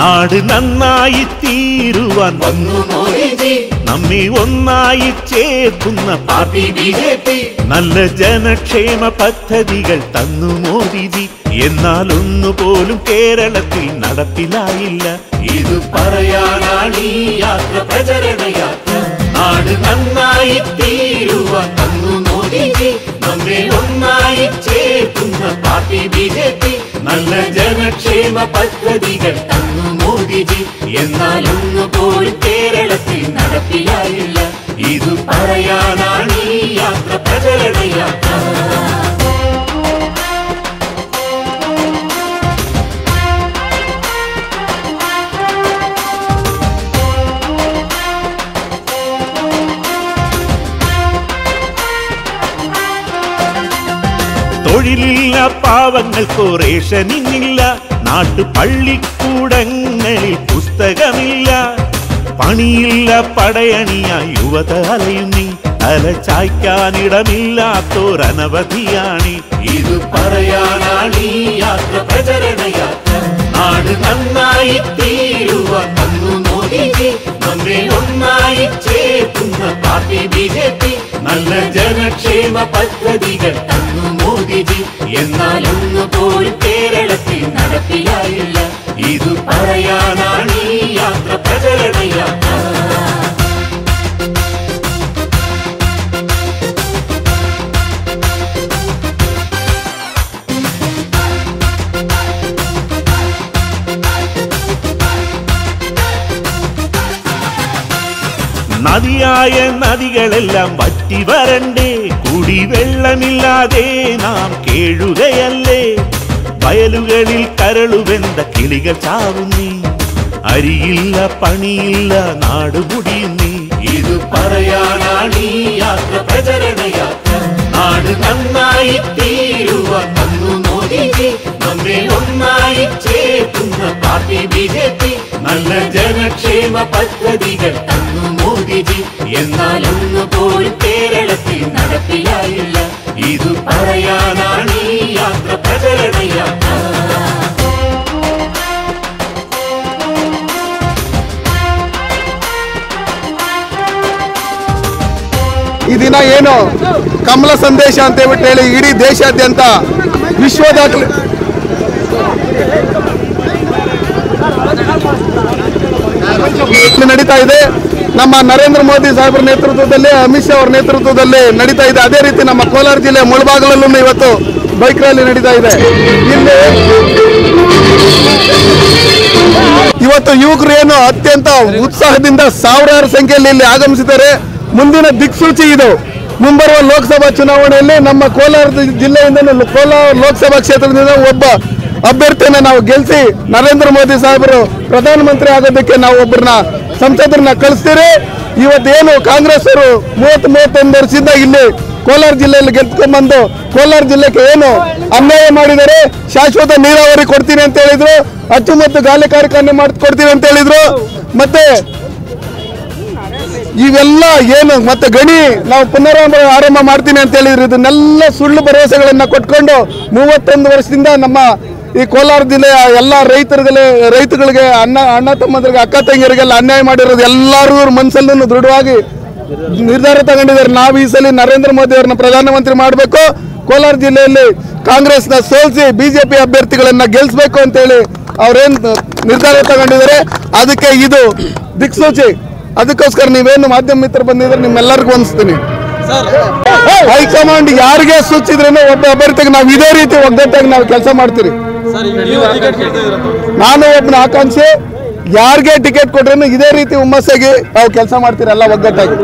നാട് നന്നായി തീരുവാൻ വന്നു മോദിജി, നമ്മെ ഒന്നായി ചേർക്കുന്ന പാർട്ടി ബിജെപി. നല്ല ജനക്ഷേമ പദ്ധതികൾ തന്നു മോദിജി, എന്നാൽ ഒന്നുപോലും കേരളത്തിൽ നടപ്പിലായില്ല. ഇത് പറയാനാണ് ഈ യാത്ര, പ്രചരണ യാത്ര. നാട് നന്നായി തീരുവാൻ തന്നു മോദിജി, നമ്മെ ഒന്നായി ചേർക്കുന്ന പാർട്ടി ബിജെപി. നല്ല ജനക്ഷേമ പദ്ധതികൾ തന്നു മോദിജി, എന്നാൽ ഒന്നുപോലും കേരളത്തിൽ നടപ്പിലായില്ല. ഇത് പറയാനാണ് ഈ യാത്ര, പ്രചരണ യാത്ര. തൊഴിലില്ല, പാവങ്ങൾക്കോ റേഷനില്ല, നാട്ടു പള്ളിക്കൂടങ്ങളിൽ പുസ്തകമില്ല. പണിയില്ല, പടയണിയ യുവത അലയുന്നി, തല ചായ്ക്കാനിടമില്ലാത്തോരനവധിയാണ്. ഇത് പറയാനാണ് ഈ യാത്ര, പ്രചരണ യാത്ര. നാട് നന്നായി തീരുവാൻ തന്നു മോദിജി, നമ്മെ ഒന്നായി ചേർക്കുന്ന പാർട്ടി ബിജെപി. നല്ല ജനക്ഷേമ പദ്ധതികൾ തന്നു മോദിജി, എന്നാൽ ഒന്നുപോലും കേരളത്തിൽ നടപ്പിലായില്ല. ഇത് പറയാനാണ് ഈ യാത്ര, പ്രചരണ യാത്ര. നദിയായ നദികളെല്ലാം വറ്റി വരണ്ടേ, കുടിവെള്ളമില്ലാതെ നാം കേഴുകയല്ലേ. വയലുകളിൽ കരളുവെന്ത കിളികൾ ചാവുന്നീ, അരിയില്ല, പണിയില്ല, നാട് മുടിയുന്നീ. ഇത് പറയാനാണ് ഈ യാത്ര, പ്രചരണ യാത്ര. നാട് നന്നായി തീരുവാൻ തന്നു മോദിജി, നമ്മെ ഒന്നായി ചേർക്കുന്ന പാർട്ടി ബിജെപി. നല്ല ജനക്ഷേമ പദ്ധതികൾ തന്നു മോദിജി, എന്നാൽ ഒന്നുപോലും കേരളത്തിൽ നടപ്പിലായില്ല. ഇത് പറയാനാണ് ഈ യാത്ര, പ്രചരണ യാത്ര. ಈ ದಿನ ಏನು ಕಮಲ ಸಂದೇಶ ಅಂತ ಹೇಳಿ ಇಡೀ ದೇಶಾದ್ಯಂತ ವಿಶ್ವ ದಾಖಲೆ ನಡೀತಾ ಇದೆ. ನಮ್ಮ ನರೇಂದ್ರ ಮೋದಿ ಸಾಹೇಬರ ನೇತೃತ್ವದಲ್ಲಿ, ಅಮಿತ್ ಶಾ ಅವರ ನೇತೃತ್ವದಲ್ಲಿ ನಡೀತಾ ಇದೆ. ಅದೇ ರೀತಿ ನಮ್ಮ ಕೋಲಾರ ಜಿಲ್ಲೆ ಮುಳಬಾಗಿಲಲ್ಲೂ ಇವತ್ತು ಬೈಕ್ ರ್ಯಾಲಿ ನಡೀತಾ ಇದೆ. ಇಲ್ಲಿ ಇವತ್ತು ಯುವಕರು ಏನು ಅತ್ಯಂತ ಉತ್ಸಾಹದಿಂದ ಸಾವಿರಾರು ಸಂಖ್ಯೆಯಲ್ಲಿ ಇಲ್ಲಿ ಆಗಮಿಸಿದ್ದಾರೆ. ಮುಂದಿನ ದಿಕ್ಸೂಚಿ ಇದು. ಮುಂಬರುವ ಲೋಕಸಭಾ ಚುನಾವಣೆಯಲ್ಲಿ ನಮ್ಮ ಕೋಲಾರ ಜಿಲ್ಲೆಯಿಂದ, ಕೋಲಾರ ಲೋಕಸಭಾ ಕ್ಷೇತ್ರದಿಂದ ಒಬ್ಬ ಅಭ್ಯರ್ಥಿಯನ್ನ ನಾವು ಗೆಲ್ಲಿಸಿ ನರೇಂದ್ರ ಮೋದಿ ಸಾಹೇಬರು ಪ್ರಧಾನಮಂತ್ರಿ ಆಗೋದಕ್ಕೆ ನಾವು ಒಬ್ಬರನ್ನ ಸಂಸದರನ್ನ ಕಳಿಸ್ತೀರಿ. ಇವತ್ತೇನು ಕಾಂಗ್ರೆಸ್ ಅವರು 30-31 ವರ್ಷದಿಂದ ಇಲ್ಲಿ ಕೋಲಾರ ಜಿಲ್ಲೆಯಲ್ಲಿ ಗೆದ್ಕೊಂಡ್ಬಂದು ಕೋಲಾರ ಜಿಲ್ಲೆಗೆ ಏನು ಅನ್ಯಾಯ ಮಾಡಿದ್ದಾರೆ, ಶಾಶ್ವತ ನೀರಾವರಿ ಕೊಡ್ತೀನಿ ಅಂತ ಹೇಳಿದ್ರು, ಅಚ್ಚುಮತ್ತು ಗಾಲಿ ಕಾರ್ಖಾನೆ ಮಾಡಿಕೊಡ್ತೀನಿ ಅಂತ ಹೇಳಿದ್ರು, ಮತ್ತೆ ಇವೆಲ್ಲ ಏನು ಮತ್ತೆ ಗಣಿ ನಾವು ಆರಂಭ ಮಾಡ್ತೀನಿ ಅಂತ ಹೇಳಿದ್ರು. ಇದನ್ನೆಲ್ಲ ಸುಳ್ಳು ಭರವಸೆಗಳನ್ನ ಕೊಟ್ಕೊಂಡು 31 ವರ್ಷದಿಂದ ನಮ್ಮ ಈ ಕೋಲಾರ ಜಿಲ್ಲೆಯ ಎಲ್ಲ ರೈತಗಳಿಗೆ ಅಣ್ಣ ತಮ್ಮಂದರಿಗೆ, ಅಕ್ಕ ತಂಗಿಯರಿಗೆಲ್ಲ ಅನ್ಯಾಯ ಮಾಡಿರೋದು ಎಲ್ಲರೂ ಮನಸ್ಸಲ್ಲೂ ದೃಢವಾಗಿ ನಿರ್ಧಾರ ತಗೊಂಡಿದ್ದಾರೆ. ನಾವು ಈ ಸಲ ನರೇಂದ್ರ ಮೋದಿ ಅವರನ್ನ ಪ್ರಧಾನಮಂತ್ರಿ ಮಾಡಬೇಕು, ಕೋಲಾರ ಜಿಲ್ಲೆಯಲ್ಲಿ ಕಾಂಗ್ರೆಸ್ನ ಸೋಲಿಸಿ ಬಿಜೆಪಿ ಅಭ್ಯರ್ಥಿಗಳನ್ನ ಗೆಲ್ಲಿಸಬೇಕು ಅಂತೇಳಿ ಅವ್ರೇನು ನಿರ್ಧಾರ ತಗೊಂಡಿದ್ದಾರೆ. ಅದಕ್ಕೆ ಇದು ದಿಕ್ಸೂಚಿ. ಅದಕ್ಕೋಸ್ಕರ ನೀವೇನು ಮಾಧ್ಯಮ ಮಿತ್ರ ಬಂದಿದ್ರೆ ನಿಮ್ಮೆಲ್ಲರಿಗೂ ಅನಿಸ್ತೀನಿ, ಹೈಕಮಾಂಡ್ ಯಾರಿಗೆ ಸೂಚಿದ್ರೇನೋ ಒಬ್ಬ ಅಭ್ಯರ್ಥಿಗೆ ನಾವು ಇದೇ ರೀತಿ ಒಗ್ಗಟ್ಟಾಗಿ ನಾವು ಕೆಲಸ ಮಾಡ್ತೀರಿ. ನಾನು ಒಬ್ಬನ ಆಕಾಂಕ್ಷಿ, ಯಾರಿಗೆ ಟಿಕೆಟ್ ಕೊಟ್ರೇನು ಇದೇ ರೀತಿ ಹುಮ್ಮಸ್ಸಾಗಿ ನಾವು ಕೆಲಸ ಮಾಡ್ತೀರಿ, ಎಲ್ಲ ಒಗ್ಗಟ್ಟಾಗಿ.